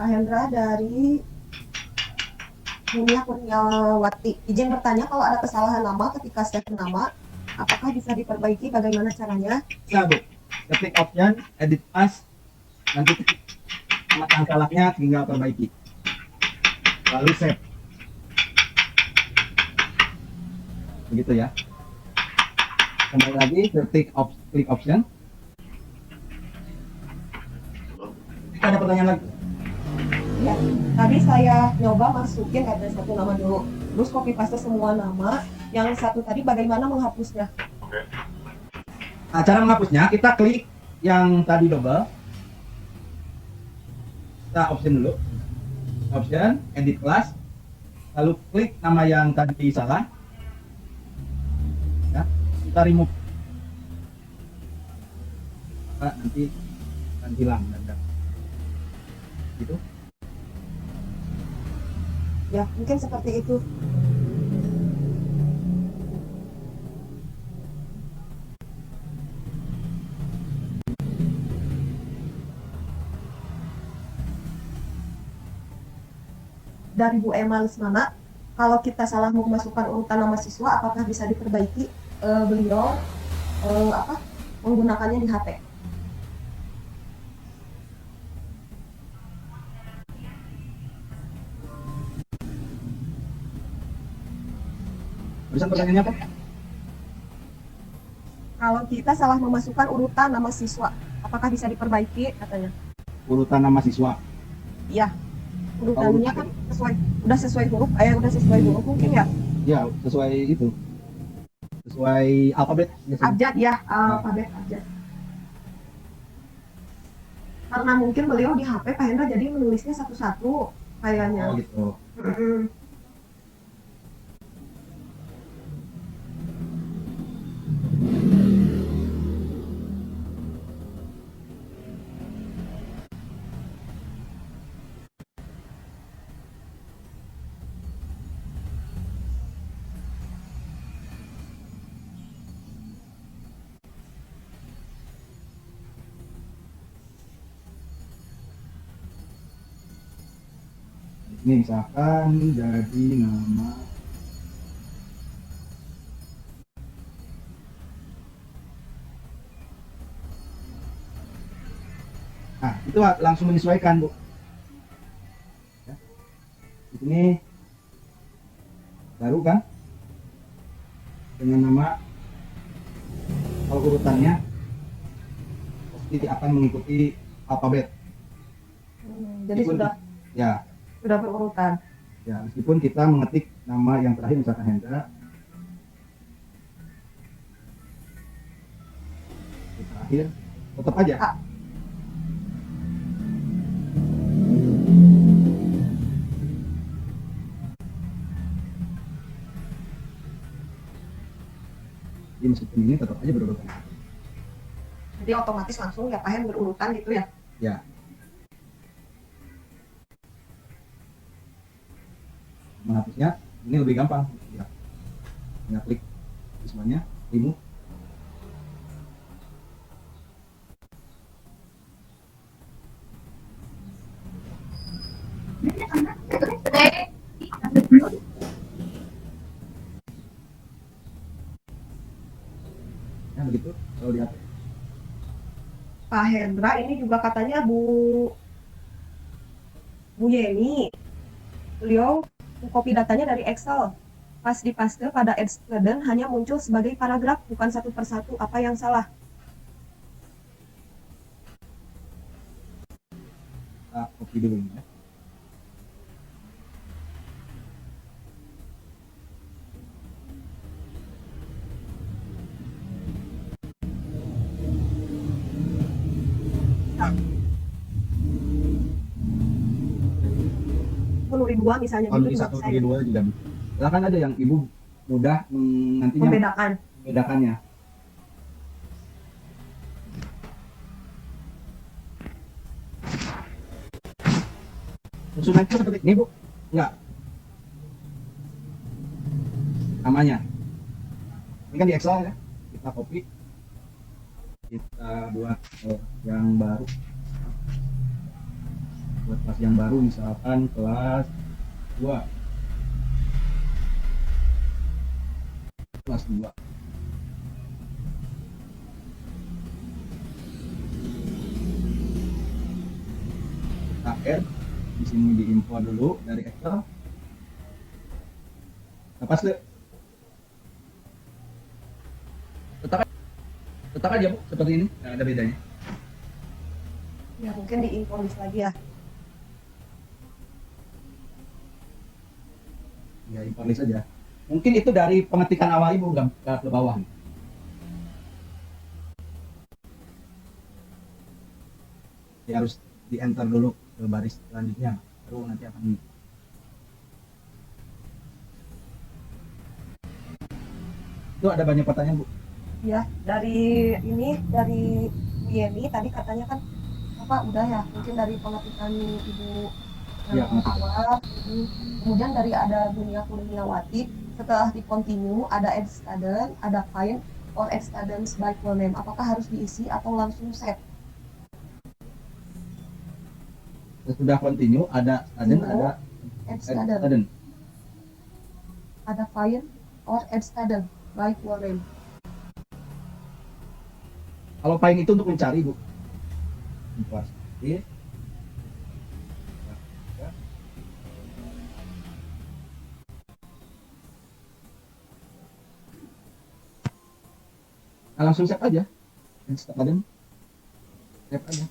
Pak Hendra dari Mulia Kurniawati. Izin bertanya, kalau ada kesalahan nama ketika save nama, apakah bisa diperbaiki? Bagaimana caranya? Ya Bu, ketik option, edit as, nanti ketik nama tangkalaknya tinggal perbaiki. Lalu save. Begitu ya. Kembali lagi, klik option. Jika ada pertanyaan lagi. Ya, tadi saya nyoba masukin ada satu nama dulu, terus copy paste semua nama. Yang satu tadi bagaimana menghapusnya? Nah, cara menghapusnya kita klik yang tadi double. Kita option dulu. Option, edit class. Lalu klik nama yang tadi salah. Ya, kita remove. Maka nanti akan hilang dan gitu. Ya, mungkin seperti itu. Dari Bu Emma Lesmana, kalau kita salah memasukkan urutan nama siswa, apakah bisa diperbaiki? Beliau menggunakannya di HP. Barusan pertanyaannya apa? Kalau kita salah memasukkan urutan nama siswa, apakah bisa diperbaiki katanya? Urutan nama siswa. Iya. Urutannya kan udah sesuai huruf, udah sesuai huruf mungkin ya. Ya, sesuai itu. Sesuai alfabet biasanya. Abjad ya, alfabet abjad. Karena mungkin beliau di HP Pak Hendra jadi menulisnya satu-satu kayaknya. Oh gitu. Mm-mm. Ini misalkan jadi nama nah itu langsung menyesuaikan Bu ya. Di sini baru kan dengan nama, kalau urutannya pasti akan mengikuti alfabet. Jadi Meskipun- sudah berurutan. ya meskipun kita mengetik nama yang terakhir misalkan Hendra, yang terakhir tetap aja Ah. jadi meskipun ini tetap aja berurutan. Jadi otomatis langsung ya Pak Hen berurutan gitu ya. Ya. Menghapusnya ini lebih gampang. Ya. Tinggal klik semuanya, remove. Ya begitu kalau lihat. Pak Hendra ini juga katanya Bu Yeni, beliau copy datanya dari Excel. Pas dipaste pada Add Student hanya muncul sebagai paragraf, bukan satu persatu. Apa yang salah? Kita copy dulu ini ya. Menurut dua misalnya Kalau gitu di juga satu bisa dari ya. dua juga bisa. Silakan ada yang ibu mudah nantinya Membedakan. membedakannya. Susunannya seperti ini Bu? Enggak. Namanya. Ini kan di Excel ya. Kita copy. Kita buat yang baru. Buat kelas yang baru misalkan kelas 2. Kelas 2. Kita add di sini diimport dulu dari Excel. Lepas deh. Letak aja Bu, seperti ini. Nggak ada bedanya. Ya mungkin diimport lagi ya. Ya import list aja. Mungkin itu dari pengetikan awal Ibu nggak ke bawah. Ya harus di enter dulu ke baris selanjutnya, baru nanti akan itu ada banyak pertanyaan Bu. Ya, dari Bu Yeni tadi katanya kan apa udah ya, mungkin dari pengetikan Ibu Iya, yang pengetikan. awal. Kemudian dari ada Dunia Kurniawati, setelah di continue ada add student, ada find or add students by full name. Apakah harus diisi atau langsung save? Sudah continue ada student, ada Add add student, student. ada find or add student by full name. Kalau find itu untuk mencari Bu. Import. Oke. langsung save aja. Start aja. Save aja.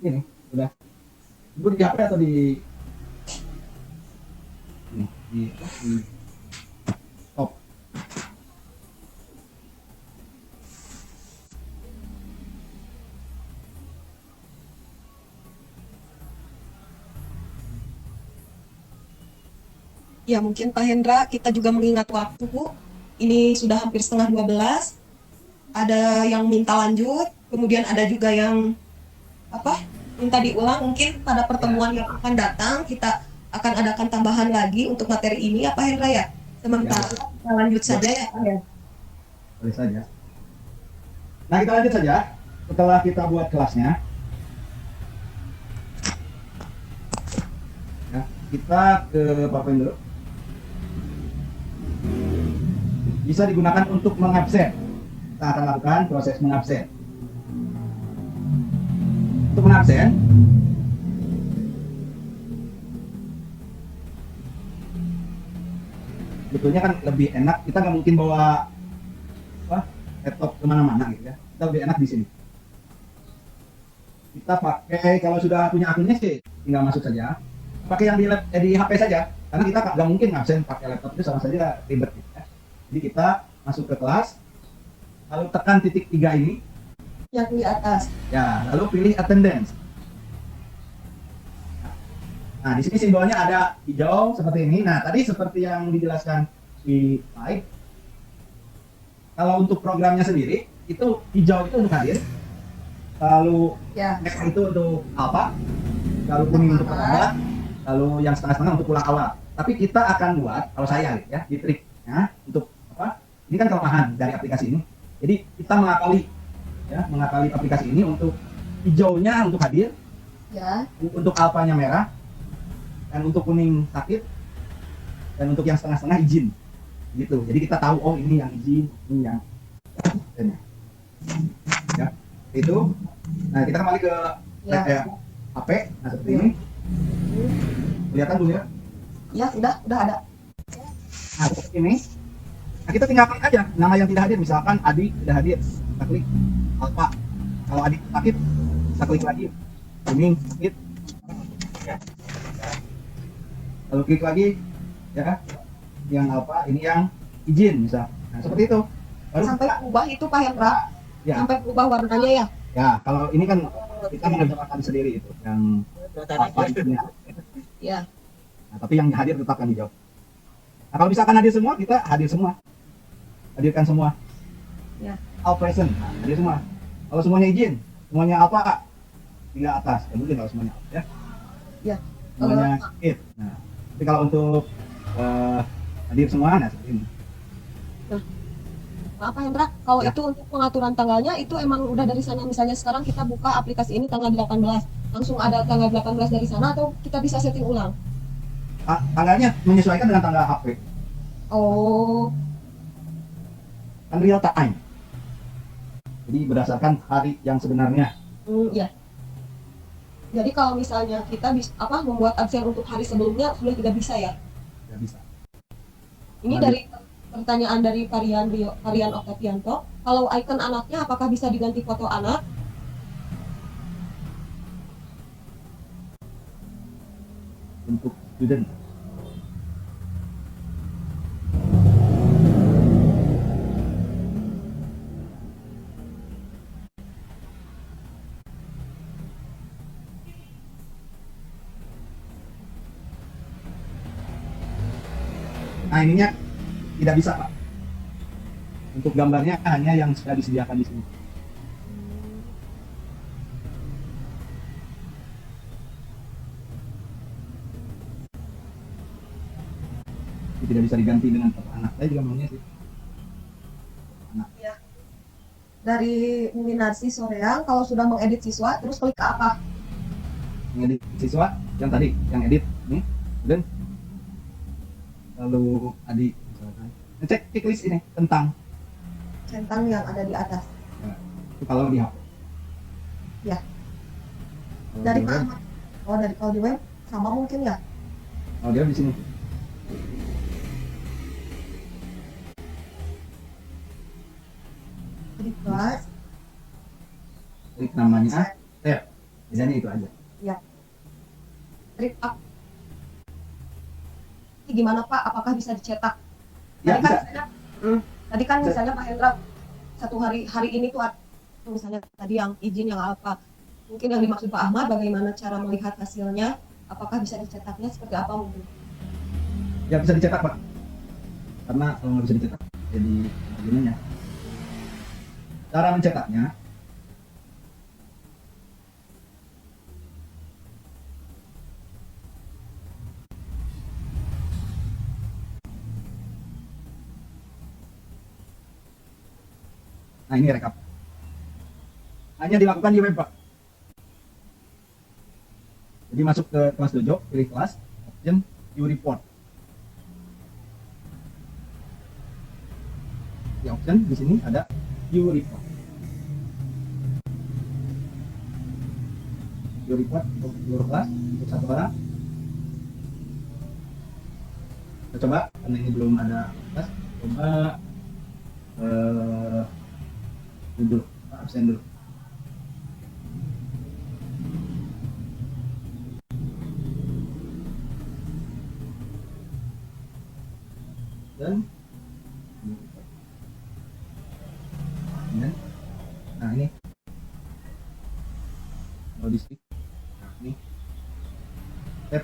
Ini udah. Ibu di HP atau di ini di top. Ya, mungkin Pak Hendra, kita juga mengingat waktu. Ini sudah hampir setengah 12. Ada yang minta lanjut, kemudian ada juga yang minta diulang. Mungkin pada pertemuan yang akan datang kita akan adakan tambahan lagi untuk materi ini ya Pak Hendra ya. Sementara kita lanjut saja ya Pak ya. Boleh saja. Nah, kita lanjut saja. Setelah kita buat kelasnya, ya, kita ke PowerPoint dulu. Bisa digunakan untuk mengabsen. Kita akan lakukan proses mengabsen. Untuk mengabsen, sebetulnya kan lebih enak. Kita nggak mungkin bawa laptop kemana-mana gitu ya. Kita lebih enak di sini. Kita pakai, kalau sudah punya akunnya sih tinggal masuk saja. Pakai yang di HP saja. Karena kita nggak mungkin ngabsen pakai laptop, itu sama saja ribet gitu ya. Jadi kita masuk ke kelas, lalu tekan titik 3 ini. Yang di atas. Ya, lalu pilih attendance. Nah, di sini simbolnya ada hijau seperti ini. Nah, tadi seperti yang dijelaskan di slide. Kalau untuk programnya sendiri, itu hijau itu untuk hadir. Lalu Ya. merah itu untuk alpha. Lalu kuning untuk terlambat. Lalu yang setengah-setengah untuk pulang awal. Tapi kita akan buat, kalau saya ya, di triknya untuk ini kan kelemahan dari aplikasi ini. Jadi kita mengakali aplikasi ini untuk hijaunya untuk hadir, Ya. untuk alfanya merah, dan untuk kuning sakit, dan untuk yang setengah-setengah izin. Gitu. Jadi kita tahu, oh ini yang izin, ini yang ya, itu. Nah, kita kembali ke HP. Nah, seperti ini. Kelihatan dulu ya. Ya, sudah ada. Nah, seperti ini. Nah, kita tinggal klik aja nama yang tidak hadir. Misalkan Adi tidak hadir, kita klik alpha. Kalau Adi sakit, kita klik lagi kuning sakit. Ya. Lalu klik lagi, ya, yang alpha, ini yang izin misal. Nah, seperti itu. Baru Sampai ubah itu Pak Hendra. ya, Sampai ubah warnanya ya. ya, kalau ini kan kita mengerjakan sendiri itu yang alpha itu. Ya. Nah, tapi yang hadir tetapkan hijau. Nah, kalau misalkan hadir semua, kita hadir semua. Hadirkan semua. Ya. All present. Nah, hadir semua. Kalau semuanya izin, semuanya apa? Tinggal atas. Ya, mungkin kalau semuanya ya. Ya. Semuanya it. Nah, tapi kalau untuk hadir semua, nah seperti ini. Pak Hendra, kalau Ya. itu untuk pengaturan tanggalnya itu emang udah dari sana. Misalnya sekarang kita buka aplikasi ini tanggal 18. Langsung ada tanggal 18 dari sana atau kita bisa setting ulang? Tanggalnya menyesuaikan dengan tanggal HP. Oh, Kan real time. Jadi berdasarkan hari yang sebenarnya. ya. Jadi kalau misalnya kita bisa membuat absen untuk hari sebelumnya sudah tidak bisa ya? Ya bisa. Ini Lanjut. dari pertanyaan dari Varian Octavianto. Kalau icon anaknya apakah bisa diganti foto anak? Untuk student. Nah, ininya tidak bisa, Pak. Untuk gambarnya hanya yang sudah disediakan di sini. Jadi tidak bisa diganti dengan foto anak. Saya juga maunya sih. Anak. Dari Minarsi Soreang, kalau sudah mengedit siswa, terus klik ke apa? Mengedit siswa yang tadi, yang edit ini, dan lalu Adi misalkan ngecek checklist ini tentang Centang yang ada di atas. itu kalau di HP. Ya. Kalau Dari di Pak web, Ahmad. Oh, dari kalau di web sama mungkin ya? kalau dia di sini. Jadi kelas, Klik namanya, bedanya itu aja. trip up. Ini gimana Pak? Apakah bisa dicetak? Ya, Tadi kan bisa. misalnya, tadi kan misalnya Pak Hendra satu hari ini tuh misalnya tadi yang izin yang apa? Mungkin yang dimaksud Pak Ahmad bagaimana cara melihat hasilnya? Apakah bisa dicetaknya seperti apa mungkin? Ya bisa dicetak Pak. Karena kalau nggak bisa dicetak, jadi gimana? Cara mencetaknya, nah ini rekap. Hanya dilakukan di web Pak. Jadi masuk ke kelas dojo, pilih kelas, option view report. Di option di sini ada view report. View report untuk seluruh kelas, untuk satu orang. Kita coba, karena ini belum ada kelas, coba dulu, absen dulu. Dan nah ini logistik, nah ini step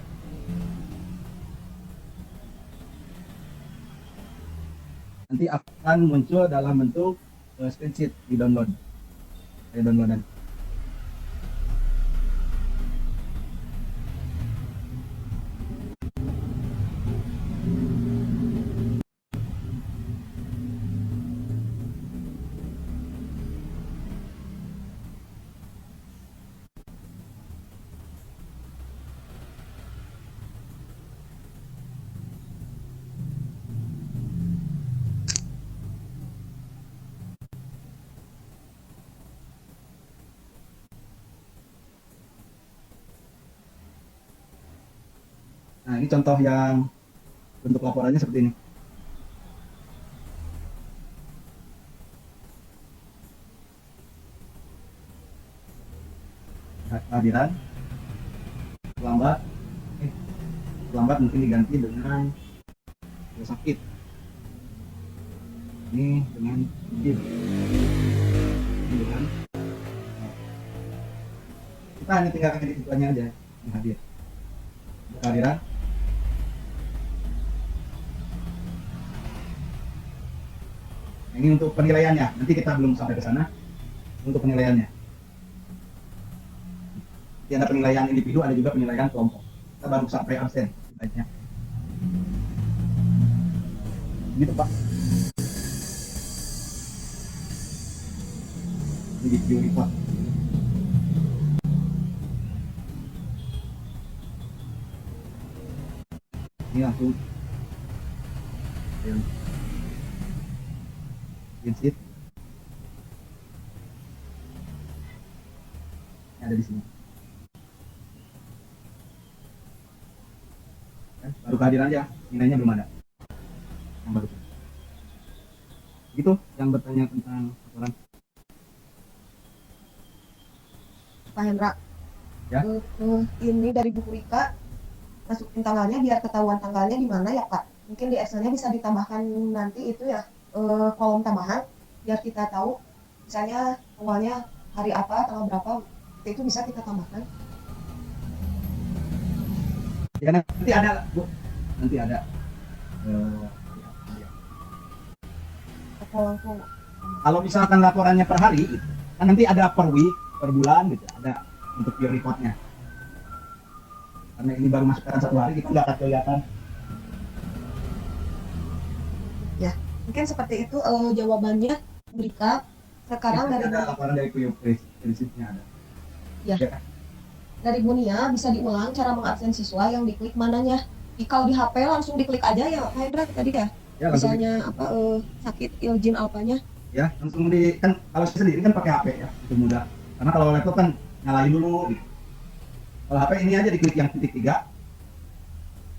nanti akan muncul dalam bentuk spreadsheet di download, downloadan. Nah ini contoh yang bentuk laporannya seperti ini. Kehadiran, terlambat mungkin diganti dengan sakit. Ini dengan izin. Ini dengan kita hanya tinggal edit ituannya aja yang hadir. Kehadiran. Ini untuk penilaiannya. Nanti kita belum sampai ke sana. Untuk penilaiannya. Jadi ada penilaian individu, ada juga penilaian kelompok. Kita baru sampai absen. Baiknya. Gitu Pak. Ini video report. Ini langsung yang sheet ada di sini. Baru kehadiran aja, nilainya belum ada. Yang baru. Gitu yang bertanya tentang laporan. Pak Hendra, Ya. ini dari buku Rika masukin tanggalnya biar ketahuan tanggalnya di mana ya Pak. Mungkin di Excel-nya bisa ditambahkan nanti itu ya kolom tambahan biar kita tahu misalnya awalnya hari apa, tanggal berapa, itu bisa kita tambahkan. Ya nanti ada Bu, nanti ada Atau langsung kalau misalkan laporannya per hari kan nanti ada per week, per bulan gitu, ada untuk view reportnya. Karena ini baru masukkan satu hari, kita nggak akan kelihatan. mungkin seperti itu jawabannya Rika. Sekarang dari ada laporan dari view prinsipnya ada. Ya. Ya. dari Bunia bisa diulang cara mengabsen siswa yang diklik mananya. Kalau di HP langsung diklik aja ya Pak Hendra tadi ya. Ya, langsung Misalnya apa sakit iljin alpanya. ya langsung di kan kalau sendiri kan pakai HP ya, itu mudah. Karena kalau laptop kan nyalain dulu gitu. Kalau HP ini aja diklik yang titik 3.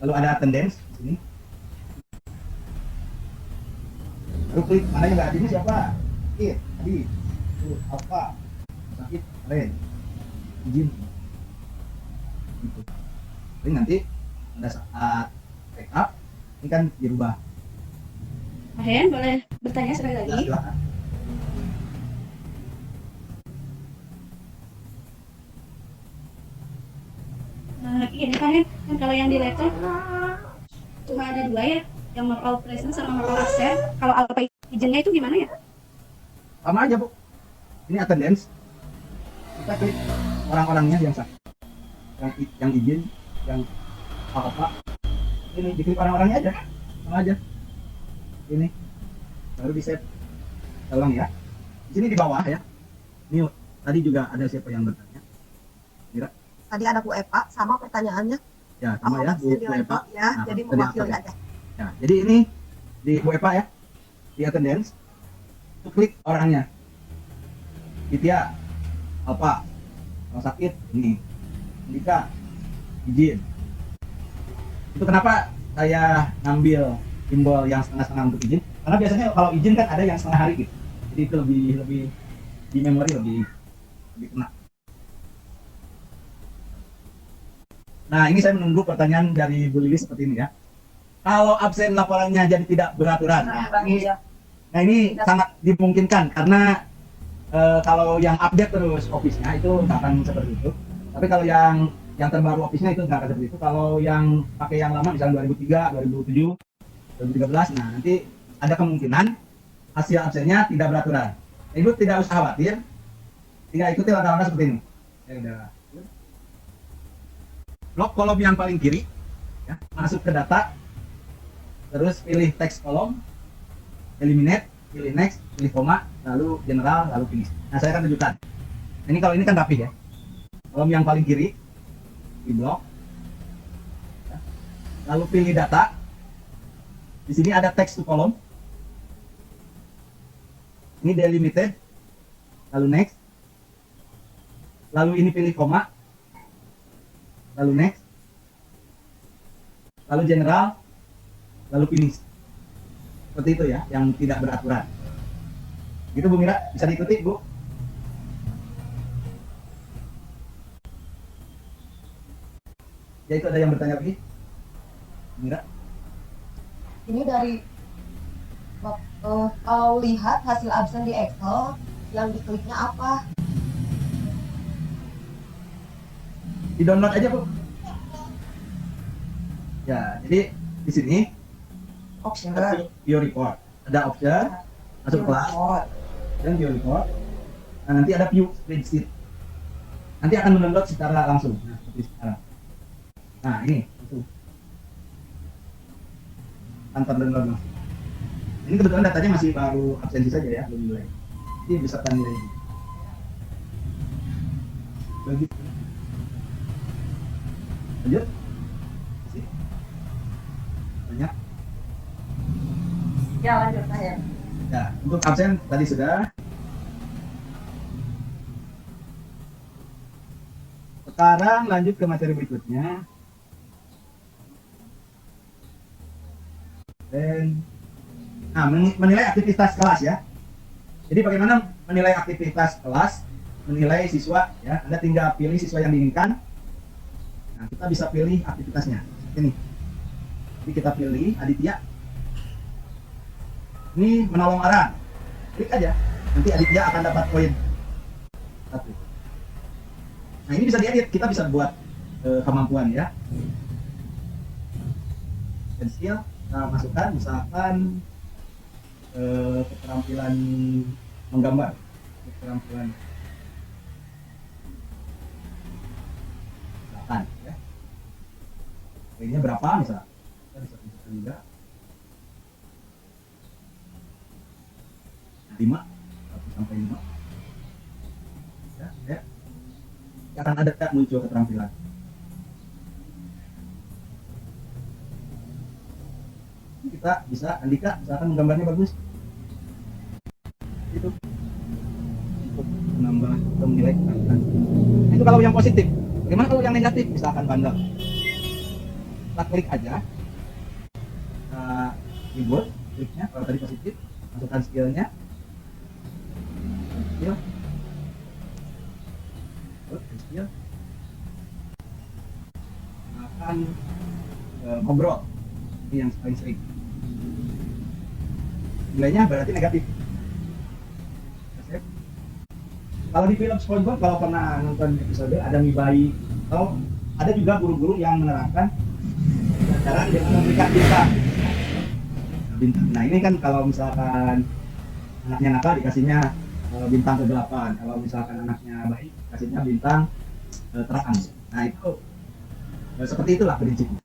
Lalu ada attendance di sini. Lalu klik mana yang nggak hadir siapa? sakit tadi itu apa sakit keren izin gitu. Jadi nanti pada saat backup ini kan dirubah. Pak Hen, boleh bertanya sekali Ya, lagi? silakan. Ini Pak Hen, kan kalau yang di laptop cuma ada dua ya, yang mark all present sama mark all absent. Kalau alpha izinnya itu gimana ya? Sama aja bu, ini attendance, kita klik orang-orangnya yang sakit, yang izin, yang apa, ini diklik orang-orangnya aja, sama aja, ini baru di save, ulang ya, di sini di bawah ya, ini tadi juga ada siapa yang bertanya, Mira, Tadi ada Bu Epa sama pertanyaannya. ya sama ya, Bu Epa, Ya, Nah, jadi tadi mewakili apa? aja. Ya, jadi ini di Bu Epa ya, di attendance, itu klik orangnya, Ditya, apa, kalau sakit, ini, Andika, izin. Itu kenapa saya ngambil simbol yang setengah-setengah untuk izin? Karena biasanya kalau izin kan ada yang setengah hari gitu, jadi itu lebih di memori lebih kena. Nah ini saya menunggu pertanyaan dari Bu Lili seperti ini ya. Kalau absen laporannya jadi tidak beraturan, nah ini sangat dimungkinkan karena kalau yang update terus office-nya itu nggak akan seperti itu. Tapi kalau yang terbaru office-nya itu nggak akan seperti itu. Kalau yang pakai yang lama misalnya 2003, 2007, 2013, nah nanti ada kemungkinan hasil absennya tidak beraturan. Ibu tidak usah khawatir, tinggal ikuti langkah-langkah seperti ini. Ya udah. Blok kolom yang paling kiri, ya, masuk ke data, terus pilih text kolom, eliminate, pilih next, pilih koma, lalu general, lalu finish. Nah saya akan tunjukkan. Ini kalau ini kan rapi ya. Kolom yang paling kiri di blok, ya. Lalu pilih data. Di sini ada text to kolom. Ini delimited, lalu next, lalu ini pilih koma, lalu next, lalu general, lalu finish. Seperti itu ya, yang tidak beraturan. Gitu Bu Mira, bisa diikuti Bu. Ya itu ada yang bertanya lagi, Bu Mira. Ini dari kalau lihat hasil absen di Excel, yang dikliknya apa? Di download aja Bu. Ya, jadi di sini Option. view report, ada option, masuk kelas, dan view report. Nah, nanti ada view spreadsheet. Nanti akan mendownload secara langsung. Nah, seperti sekarang. Nah, ini langsung. Tanpa download langsung. Ini kebetulan datanya masih baru absensi saja ya, belum mulai. Ini beserta nilainya. Begitu. Lanjut. Masih. Banyak. Ya lanjut saya. Ya, untuk absen tadi sudah. Sekarang lanjut ke materi berikutnya. Dan menilai aktivitas kelas ya. Jadi bagaimana menilai aktivitas kelas, menilai siswa ya. Anda tinggal pilih siswa yang diinginkan. Nah, kita bisa pilih aktivitasnya. Ini. Jadi kita pilih Aditya. Ini menolong orang. Klik aja. Nanti Aditya akan dapat poin 1. Nah, ini bisa diedit. Kita bisa buat kemampuan ya. Dan skill kita masukkan misalkan keterampilan menggambar, keterampilan misalkan ya. Poinnya berapa misalnya? Kita bisa tunjukkan juga. 5 1 sampai 5 ya, ya. Akan ada muncul keterampilan. Kita bisa Andika misalkan menggambarnya bagus itu untuk menambah atau menilai keterampilan. Nah, itu kalau yang positif. Bagaimana kalau yang negatif misalkan bandel? Kita klik aja reboot kliknya. Kalau tadi positif masukkan skillnya. kecil. Kecil. Akan ngobrol. Ini yang paling sering. Nilainya berarti negatif. Kalau di film SpongeBob, kalau pernah nonton episode, ada mibai atau ada juga guru-guru yang menerapkan cara dengan memberikan bintang. Nah ini kan kalau misalkan anaknya nakal dikasihnya bintang ke-8, kalau misalkan anaknya baik kasihnya bintang terang. Nah itu seperti itulah prinsipnya.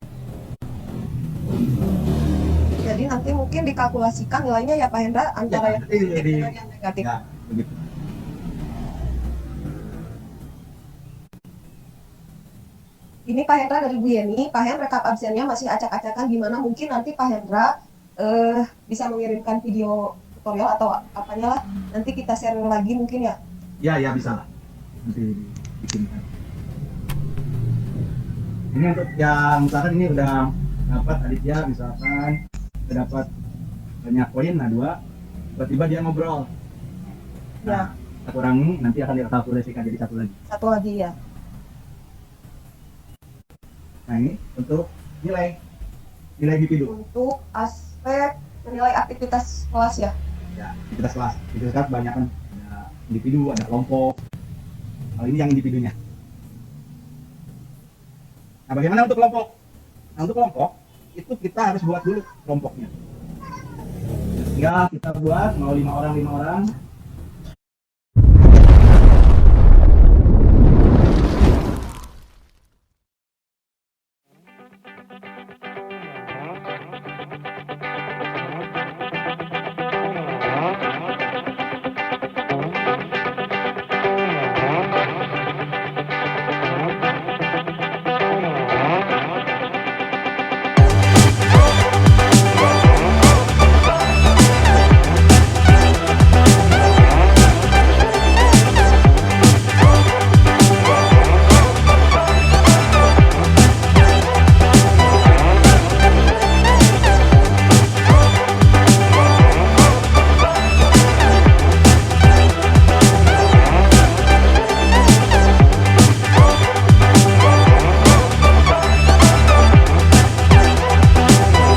Jadi nanti mungkin dikalkulasikan nilainya ya Pak Hendra antara yang nanti positif jadi- dan yang negatif. Ya, begitu. Ini Pak Hendra dari Bu Yeni, Pak Hendra rekap absennya masih acak-acakan gimana mungkin nanti Pak Hendra bisa mengirimkan video tutorial atau apanya lah, nanti kita share lagi mungkin ya. Ya bisa lah. Nanti bikinkan. Ini untuk yang misalkan ini udah dapat Aditya misalkan udah dapat banyak poin, nah 2, tiba-tiba dia ngobrol. Ya, Nah, kurangi nanti akan dikalkulasikan jadi 1 lagi. satu lagi ya. Nah ini untuk nilai individu. Untuk aspek menilai aktivitas kelas ya. Ya, aktivitas kelas. Aktivitas kelas banyak kan. Ada individu, ada kelompok. Kalau ini yang individunya. Nah, bagaimana untuk kelompok? Nah, untuk kelompok itu kita harus buat dulu kelompoknya. Tinggal kita buat mau 5 orang